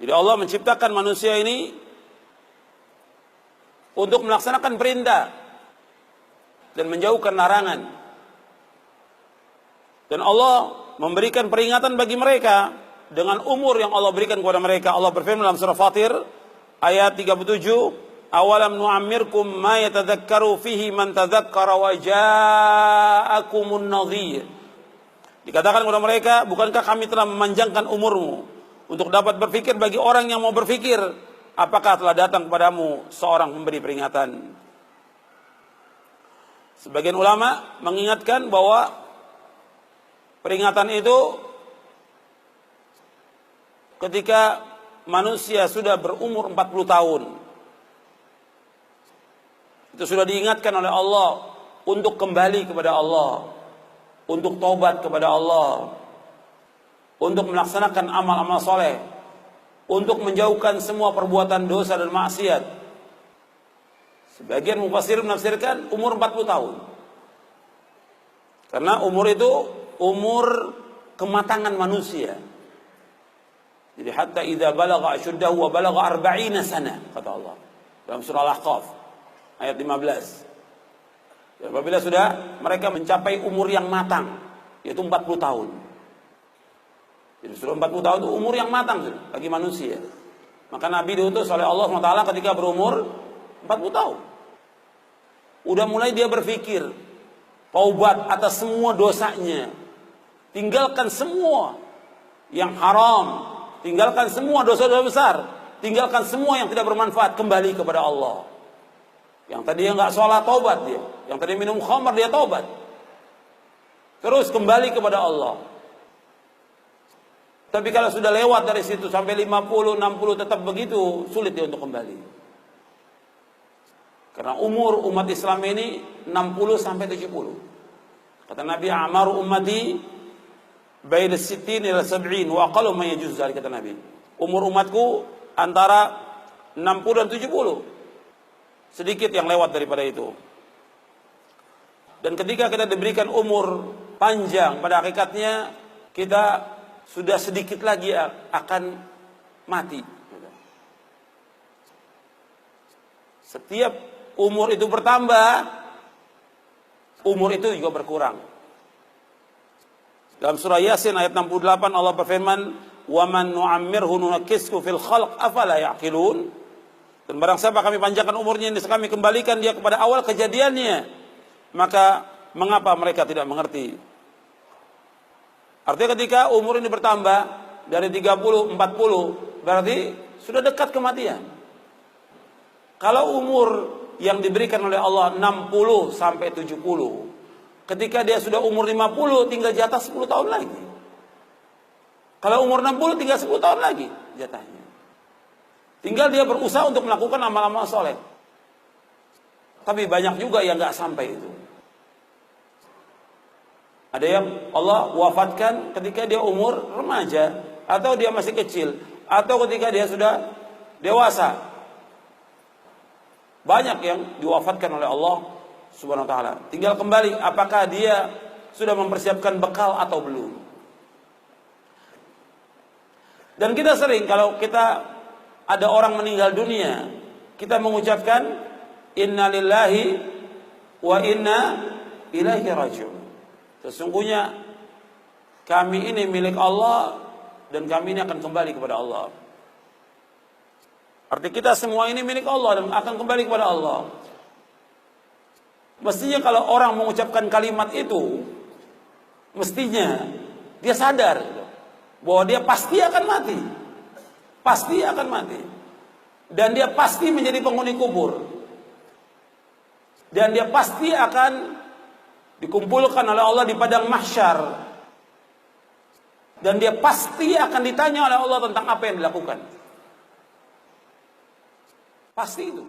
Jadi Allah menciptakan manusia ini untuk melaksanakan perintah dan menjauhkan larangan. Dan Allah memberikan peringatan bagi mereka dengan umur yang Allah berikan kepada mereka. Allah berfirman dalam surah Fatir ayat 37, "Awalam nu'ammirkum ma yatadzakkaru fihi man tadzakkara wa ja'akumun nadhir." Dikatakan kepada mereka, bukankah kami telah memanjangkan umurmu untuk dapat berpikir bagi orang yang mau berpikir? Apakah telah datang kepadamu seorang pemberi peringatan? Sebagian ulama mengingatkan bahwa peringatan itu ketika manusia sudah berumur 40 tahun. Itu sudah diingatkan oleh Allah untuk kembali kepada Allah, untuk taubat kepada Allah, untuk melaksanakan amal-amal soleh, untuk menjauhkan semua perbuatan dosa dan maksiat. Sebagian mufassir menafsirkan umur 40 tahun. Karena umur itu umur kematangan manusia. Jadi hatta idza balagha ashuddahu wa balagha 40 sana, kata Allah dalam surah Al-Ahqaf ayat 15. Ya, apabila sudah mereka mencapai umur yang matang, yaitu 40 tahun. Jadi sudah 40 tahun itu umur yang matang bagi manusia. Maka Nabi diutus oleh Allah SWT ketika berumur 40 tahun. Udah mulai dia berpikir taubat atas semua dosanya, tinggalkan semua yang haram, tinggalkan semua dosa-dosa besar, tinggalkan semua yang tidak bermanfaat, kembali kepada Allah. Yang tadi nggak sholat, taubat dia. Yang tadi minum khamar, dia taubat. Terus kembali kepada Allah. Tapi kalau sudah lewat dari situ sampai 50, 60 tetap begitu, sulit dia untuk kembali. Karena umur umat Islam ini 60 sampai 70. Kata Nabi, "Amaru ummati baina 60 ila 70 wa aqallu ma yajuz dzalik," kata Nabi. Umur umatku antara 60 dan 70. Sedikit yang lewat daripada itu. Dan ketika kita diberikan umur panjang, pada hakikatnya kita sudah sedikit lagi akan mati. Setiap umur itu bertambah, umur itu juga berkurang. Dalam surah Yasin ayat 68 Allah berfirman, "Wa man nu'ammirhu nunakkishu fil khalq afala ya'qilun." Dan barang siapa kami panjangkan umurnya, ini kami kembalikan dia kepada awal kejadiannya, maka mengapa mereka tidak mengerti? Artinya ketika umur ini bertambah dari 30, 40, berarti sudah dekat kematian. Kalau umur yang diberikan oleh Allah 60 sampai 70, ketika dia sudah umur 50, tinggal jatah 10 tahun lagi. Kalau umur 60, tinggal 10 tahun lagi jatahnya. Tinggal dia berusaha untuk melakukan amal-amal soleh. Tapi banyak juga yang nggak sampai itu. Ada yang Allah wafatkan ketika dia umur remaja, atau dia masih kecil, atau ketika dia sudah dewasa. Banyak yang diwafatkan oleh Allah Subhanahu wa taala. Tinggal kembali apakah dia sudah mempersiapkan bekal atau belum. Dan kita sering kalau kita ada orang meninggal dunia, kita mengucapkan inna lillahi wa inna ilaihi raji'un. Sesungguhnya kami ini milik Allah dan kami ini akan kembali kepada Allah. Arti kita semua ini milik Allah dan akan kembali kepada Allah. Mestinya kalau orang mengucapkan kalimat itu, mestinya dia sadar bahwa dia pasti akan mati. Pasti akan mati. Dan dia pasti menjadi penghuni kubur. Dan dia pasti akan dikumpulkan oleh Allah di padang mahsyar. Dan dia pasti akan ditanya oleh Allah tentang apa yang dilakukan. Pasti itu.